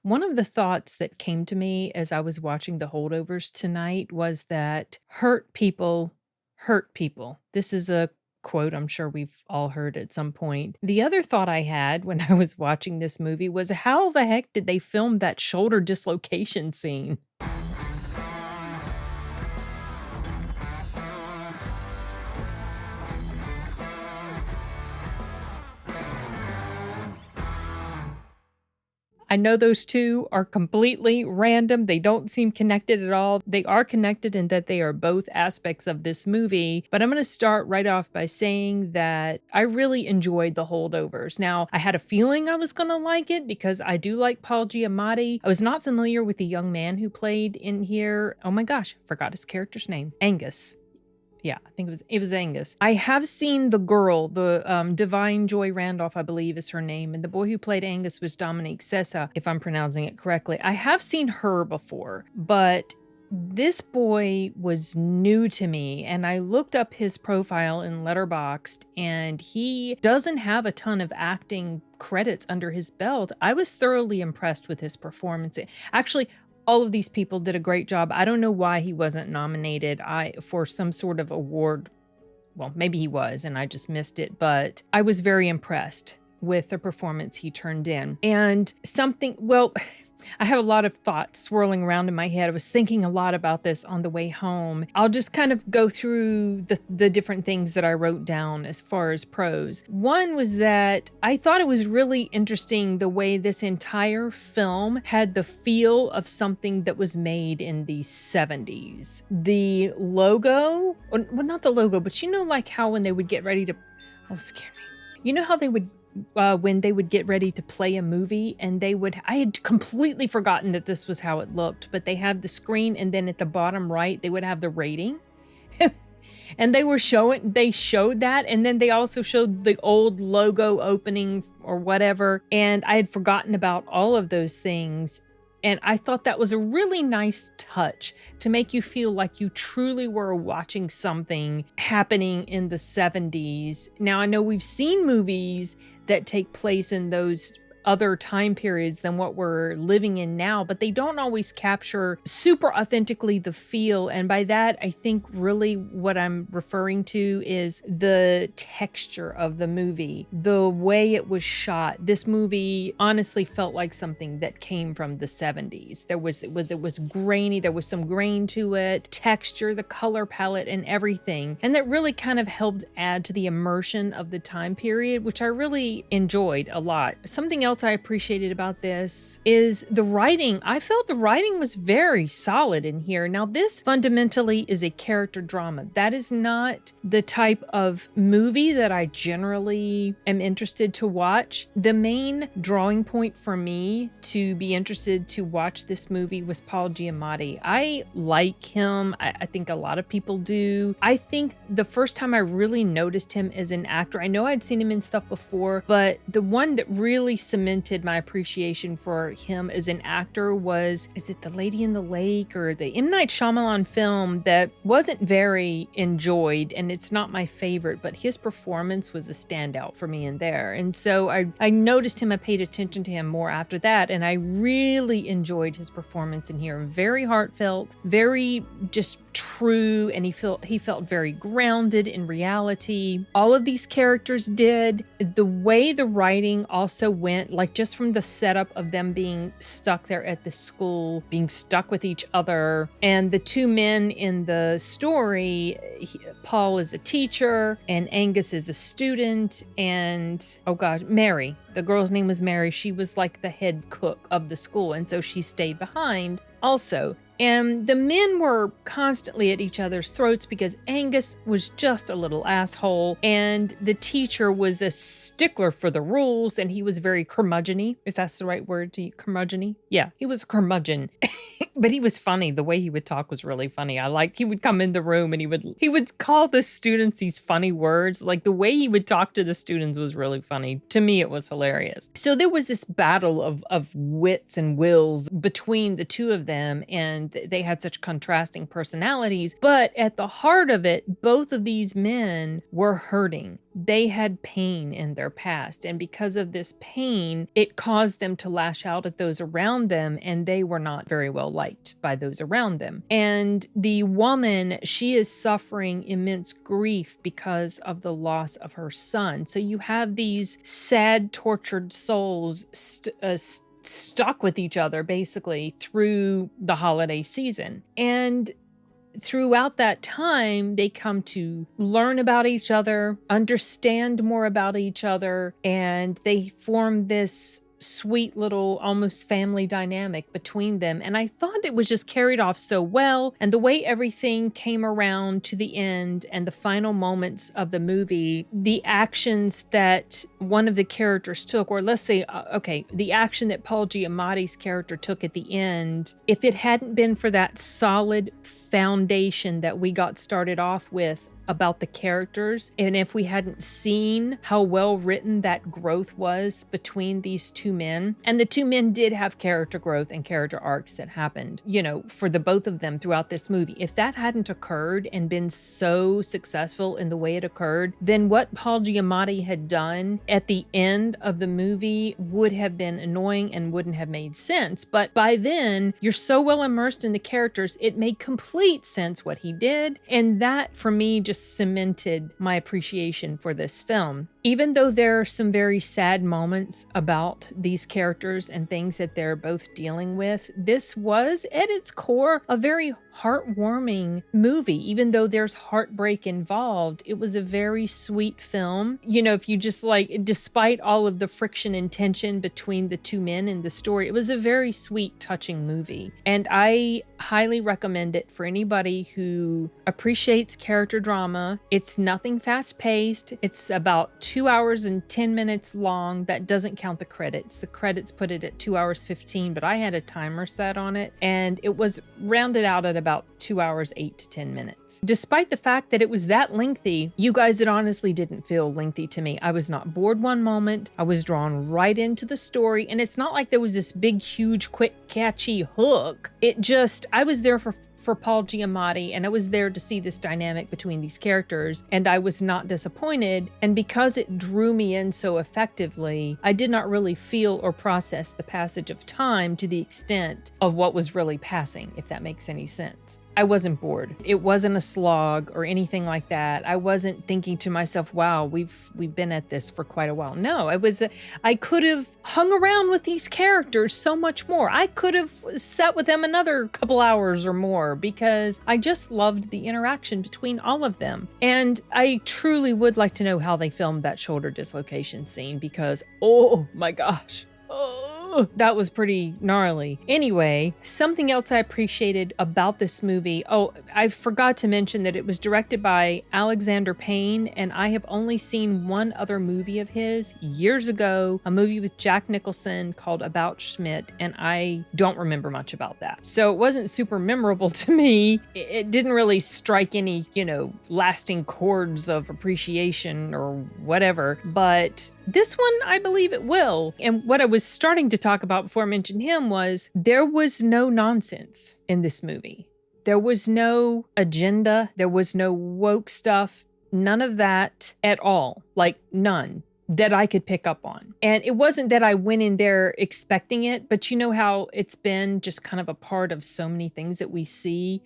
One of the thoughts that came to me as I was watching The Holdovers tonight was that hurt people hurt people. This is a quote I'm sure we've all heard at some point. The other thought I had when I was watching this movie was how the heck did they film that shoulder dislocation scene? I know those two are completely random. They don't seem connected at all. They are connected in that they are both aspects of this movie. But I'm going to start right off by saying that I really enjoyed The Holdovers. Now, I had a feeling I was going to like it because I do like Paul Giamatti. I was not familiar with the young man who played in here. Oh my gosh, forgot his character's name. Angus. Yeah, I think it was Angus. I have seen the girl, the Da'Vine Joy Randolph, I believe is her name. And the boy who played Angus was Dominic Sessa, if I'm pronouncing it correctly. I have seen her before, but this boy was new to me, and I looked up his profile in Letterboxd, and he doesn't have a ton of acting credits under his belt. I was thoroughly impressed with his performance. Actually, all of these people did a great job. I don't know why he wasn't nominated for some sort of award. Well, maybe he was, and I just missed it, but I was very impressed with the performance he turned in. And I have a lot of thoughts swirling around in my head. I was thinking a lot about this on the way home. I'll just kind of go through the different things that I wrote down as far as pros. One was that I thought it was really interesting the way this entire film had the feel of something that was made in the 70s. The logo, well, not the logo, but you know, like how when they would get ready to, oh, scare me. You know how they would when they would get ready to play a movie and I had completely forgotten that this was how it looked, but they had the screen and then at the bottom right, they would have the rating. And they showed that. And then they also showed the old logo opening or whatever. And I had forgotten about all of those things. And I thought that was a really nice touch to make you feel like you truly were watching something happening in the 70s. Now, I know we've seen movies that take place in those other time periods than what we're living in now, but they don't always capture super authentically the feel. And by that, I think really what I'm referring to is the texture of the movie, the way it was shot. This movie honestly felt like something that came from the 70s. It was grainy, there was some grain to it, texture, the color palette and everything. And that really kind of helped add to the immersion of the time period, which I really enjoyed a lot. Something else I appreciated about this is the writing. I felt the writing was very solid in here. Now, this fundamentally is a character drama. That is not the type of movie that I generally am interested to watch. The main drawing point for me to be interested to watch this movie was Paul Giamatti. I like him. I think a lot of people do. I think the first time I really noticed him as an actor, I know I'd seen him in stuff before, but the one that really cemented my appreciation for him as an actor was, is it The Lady in the Lake or the M. Night Shyamalan film that wasn't very enjoyed, and it's not my favorite, but his performance was a standout for me in there. And so I noticed him, I paid attention to him more after that, and I really enjoyed his performance in here. Very heartfelt, very just true, and he felt very grounded in reality. All of these characters did. The way the writing also went, like just from the setup of them being stuck there at the school, being stuck with each other, and the two men in the story, Paul is a teacher and Angus is a student, and oh gosh, Mary, the girl's name was Mary. She was like the head cook of the school, and so she stayed behind also. And the men were constantly at each other's throats because Angus was just a little asshole, and the teacher was a stickler for the rules, and he was very curmudgeon-y, if that's the right word to use, curmudgeon-y? Yeah, he was a curmudgeon. But he was funny. The way he would talk was really funny. He would come in the room and he would call the students these funny words. Like the way he would talk to the students was really funny. To me, it was hilarious. So there was this battle of wits and wills between the two of them, and they had such contrasting personalities. But at the heart of it, both of these men were hurting. they had pain in their past. And because of this pain, it caused them to lash out at those around them, and they were not very well liked by those around them. And the woman, she is suffering immense grief because of the loss of her son. So you have these sad, tortured souls stuck with each other basically through the holiday season. And throughout that time, they come to learn about each other, understand more about each other, and they form this sweet little almost family dynamic between them. And I thought it was just carried off so well. And the way everything came around to the end and the final moments of the movie, the actions that one of the characters took, or let's say, the action that Paul Giamatti's character took at the end, if it hadn't been for that solid foundation that we got started off with about the characters, and if we hadn't seen how well written that growth was between these two men, and the two men did have character growth and character arcs that happened, for the both of them throughout this movie. If that hadn't occurred and been so successful in the way it occurred, then what Paul Giamatti had done at the end of the movie would have been annoying and wouldn't have made sense. But by then, you're so well immersed in the characters, it made complete sense what he did. And that, for me, just cemented my appreciation for this film. Even though there are some very sad moments about these characters and things that they're both dealing with, this was, at its core, a very heartwarming movie. Even though there's heartbreak involved, it was a very sweet film. If you just despite all of the friction and tension between the two men in the story, it was a very sweet, touching movie. And I highly recommend it for anybody who appreciates character drama. It's nothing fast-paced. It's about 2 hours and 10 minutes long. That doesn't count the credits. The credits put it at 2 hours 15, but I had a timer set on it, and it was rounded out at about 2 hours 8 to 10 minutes. Despite the fact that it was that lengthy, you guys, it honestly didn't feel lengthy to me. I was not bored one moment. I was drawn right into the story, and it's not like there was this big, huge, quick, catchy hook. I was there for Paul Giamatti, and I was there to see this dynamic between these characters, and I was not disappointed. And because it drew me in so effectively, I did not really feel or process the passage of time to the extent of what was really passing, if that makes any sense. I wasn't bored. It wasn't a slog or anything like that. I wasn't thinking to myself, wow, we've been at this for quite a while. No, I could have hung around with these characters so much more. I could have sat with them another couple hours or more because I just loved the interaction between all of them. And I truly would like to know how they filmed that shoulder dislocation scene because, oh my gosh. That was pretty gnarly. Anyway, something else I appreciated about this movie. Oh, I forgot to mention that it was directed by Alexander Payne, and I have only seen one other movie of his years ago, a movie with Jack Nicholson called About Schmidt, and I don't remember much about that. So it wasn't super memorable to me. It didn't really strike any, lasting chords of appreciation or whatever, but this one, I believe it will. And what I was starting to talk about before I mentioned him was there was no nonsense in this movie. There was no agenda. There was no woke stuff. None of that at all. None that I could pick up on. And it wasn't that I went in there expecting it, but you know how it's been just kind of a part of so many things that we see.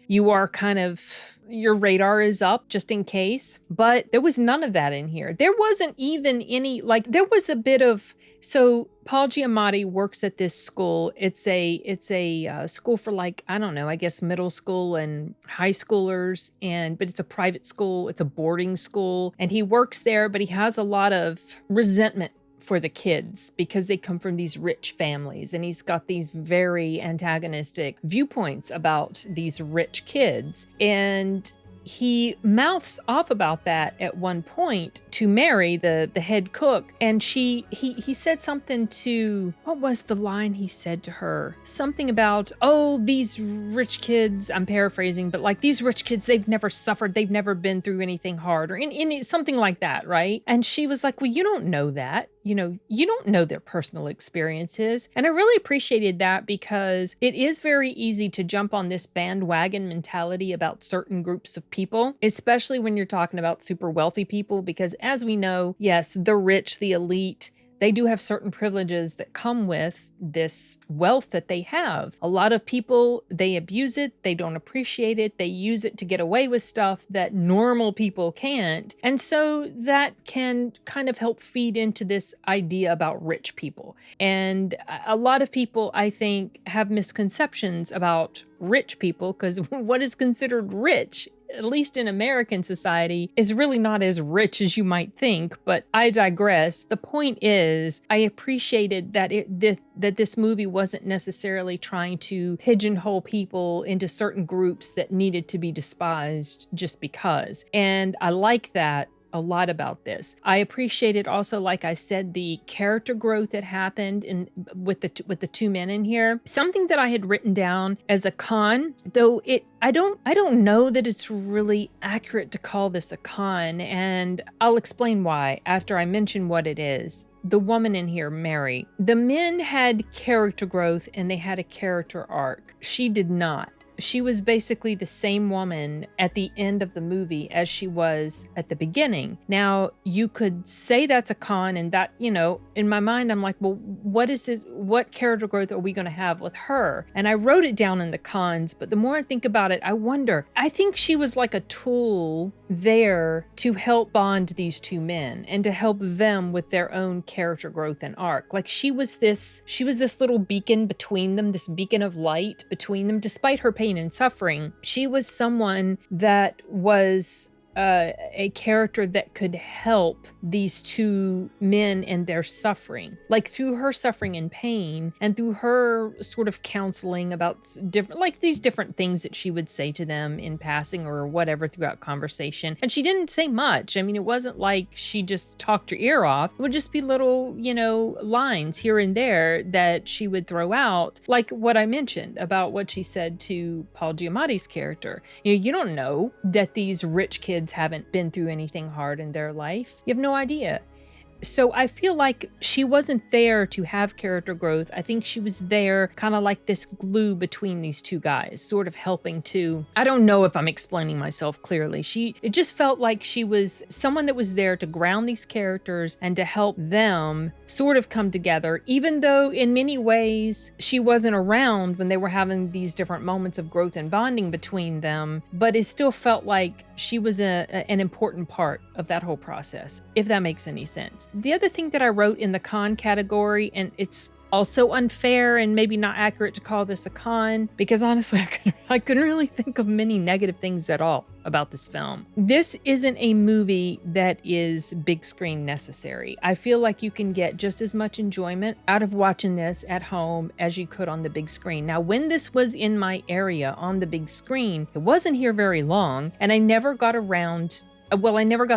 Your radar is up just in case, but there was none of that in here. There wasn't even any, there was a bit of, so Paul Giamatti works at this school. It's a school for I guess middle school and high schoolers, but it's a private school. It's a boarding school, and he works there, but he has a lot of resentment for the kids because they come from these rich families, and he's got these very antagonistic viewpoints about these rich kids. And he mouths off about that at one point to Mary, the head cook, and he said something to, what was the line he said to her? Something about, oh, these rich kids, I'm paraphrasing, but these rich kids, they've never suffered, they've never been through anything hard, or in something like that, right? And she was like, well, you don't know that. you don't know their personal experiences. And I really appreciated that because it is very easy to jump on this bandwagon mentality about certain groups of people, especially when you're talking about super wealthy people, because as we know, yes, the rich, the elite, they do have certain privileges that come with this wealth that they have. A lot of people, they abuse it, they don't appreciate it, they use it to get away with stuff that normal people can't. And so that can kind of help feed into this idea about rich people. And a lot of people, I think, have misconceptions about rich people because what is considered rich, at least in American society, is really not as rich as you might think, but I digress. The point is, I appreciated that that this movie wasn't necessarily trying to pigeonhole people into certain groups that needed to be despised just because. And I like that a lot about this. I appreciated also, like I said, the character growth that happened with the two men in here. Something that I had written down as a con, though I don't know that it's really accurate to call this a con, and I'll explain why after I mention what it is. The woman in here, Mary. The men had character growth and they had a character arc. She did not. She was basically the same woman at the end of the movie as she was at the beginning. Now, you could say that's a con, and that, in my mind, I'm like, well, what character growth are we going to have with her? And I wrote it down in the cons, but the more I think about it, I wonder, I think she was like a tool there to help bond these two men and to help them with their own character growth and arc. Like she was this little beacon between them, this beacon of light between them, despite her pain and suffering. She was someone that was a character that could help these two men in their suffering, like through her suffering and pain and through her sort of counseling about these different things that she would say to them in passing or whatever throughout conversation. And she didn't say much. I mean, it wasn't like she just talked your ear off. It would just be little, lines here and there that she would throw out, like what I mentioned about what she said to Paul Giamatti's character. You don't know that these rich kids haven't been through anything hard in their life. You have no idea. So I feel like she wasn't there to have character growth. I think she was there kind of like this glue between these two guys, sort of helping to, I don't know if I'm explaining myself clearly. It just felt like she was someone that was there to ground these characters and to help them sort of come together, even though in many ways she wasn't around when they were having these different moments of growth and bonding between them, but it still felt like she was an important part of that whole process, if that makes any sense. The other thing that I wrote in the con category, and it's also unfair and maybe not accurate to call this a con, because honestly, I couldn't really think of many negative things at all about this film. This isn't a movie that is big screen necessary. I feel like you can get just as much enjoyment out of watching this at home as you could on the big screen. Now, when this was in my area on the big screen, it wasn't here very long, and I never got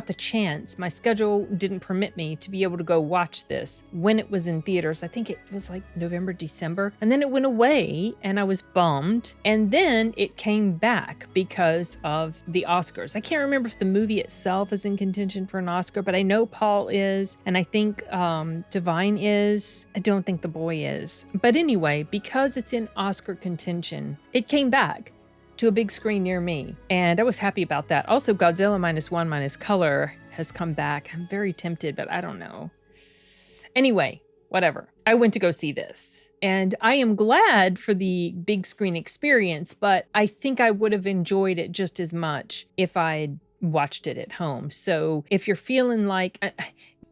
the chance. My schedule didn't permit me to be able to go watch this when it was in theaters. I think it was like November, December. And then it went away and I was bummed. And then it came back because of the Oscars. I can't remember if the movie itself is in contention for an Oscar, but I know Paul is. And I think Da'Vine is. I don't think the boy is. But anyway, because it's in Oscar contention, it came back to a big screen near me, and I was happy about that. Also, Godzilla -1 - Color has come back. I'm very tempted, but I don't know. Anyway, whatever. I went to go see this, and I am glad for the big screen experience, but I think I would have enjoyed it just as much if I'd watched it at home. So if you're feeling like,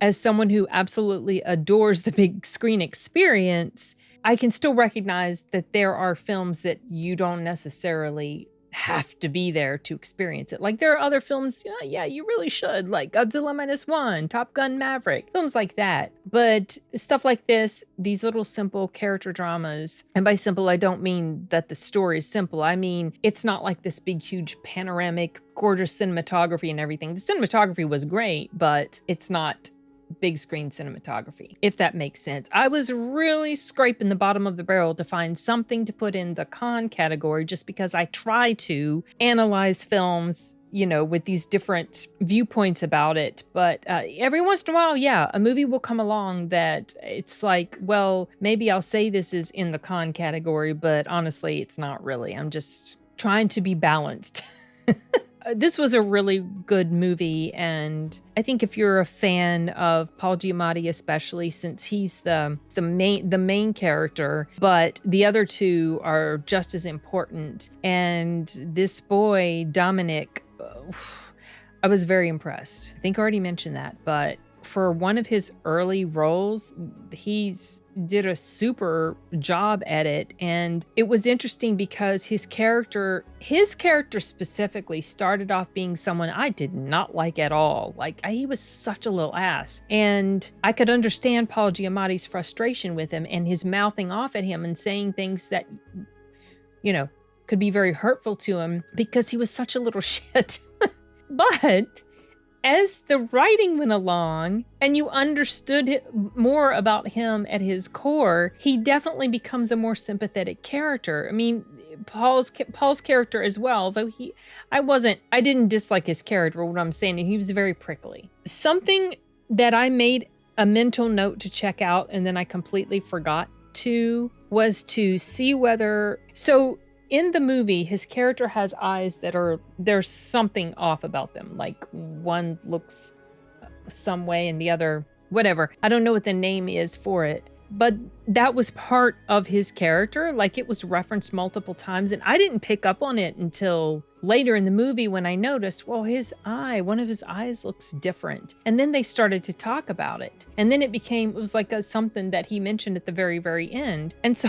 as someone who absolutely adores the big screen experience, I can still recognize that there are films that you don't necessarily have to be there to experience it. Like there are other films, yeah, you really should, like Godzilla -1, Top Gun Maverick, films like that. But stuff like this, these little simple character dramas, and by simple, I don't mean that the story is simple. I mean, it's not like this big, huge panoramic, gorgeous cinematography and everything. The cinematography was great, but it's not big screen cinematography, if that makes sense. I was really scraping the bottom of the barrel to find something to put in the con category just because I try to analyze films, with these different viewpoints about it. But every once in a while, yeah, a movie will come along that it's like, well, maybe I'll say this is in the con category, but honestly, it's not really. I'm just trying to be balanced. This was a really good movie, and I think if you're a fan of Paul Giamatti, especially since he's the main character, but the other two are just as important. And this boy, Dominic, I was very impressed. I think I already mentioned that, but for one of his early roles, he's did a super job at it. And it was interesting because his character specifically started off being someone I did not like at all. Like, he was such a little ass. And I could understand Paul Giamatti's frustration with him and his mouthing off at him and saying things that, could be very hurtful to him because he was such a little shit. But as the writing went along and you understood more about him at his core, he definitely becomes a more sympathetic character. I mean, Paul's character as well, though I didn't dislike his character. What I'm saying, he was very prickly. Something that I made a mental note to check out and then I completely forgot to was to see whether, so in the movie, his character has eyes there's something off about them. Like, one looks some way and the other, whatever. I don't know what the name is for it, but that was part of his character. Like, it was referenced multiple times and I didn't pick up on it until later in the movie when I noticed, well, one of his eyes looks different. And then they started to talk about it. And then it was like something that he mentioned at the very, very end. And so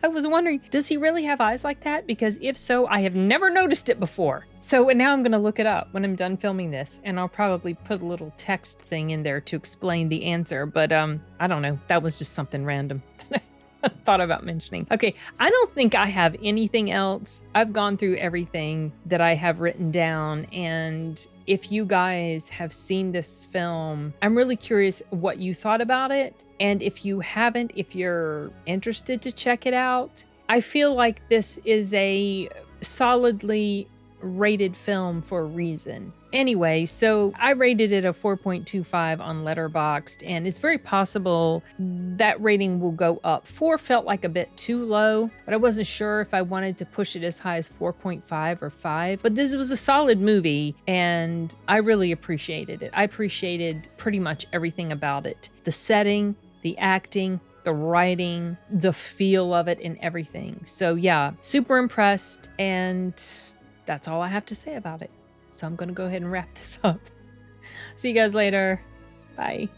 I was wondering, does he really have eyes like that? Because if so, I have never noticed it before. So now I'm going to look it up when I'm done filming this, and I'll probably put a little text thing in there to explain the answer. But I don't know. That was just something random that I thought about mentioning. Okay, I don't think I have anything else. I've gone through everything that I have written down, and if you guys have seen this film, I'm really curious what you thought about it. And if you haven't, if you're interested to check it out, I feel like this is a solidly rated film for a reason. Anyway, so I rated it a 4.25 on Letterboxd, and it's very possible that rating will go up. 4 felt like a bit too low, but I wasn't sure if I wanted to push it as high as 4.5 or 5. But this was a solid movie, and I really appreciated it. I appreciated pretty much everything about it. The setting, the acting, the writing, the feel of it, and everything. So yeah, super impressed, and that's all I have to say about it. So I'm going to go ahead and wrap this up. See you guys later. Bye.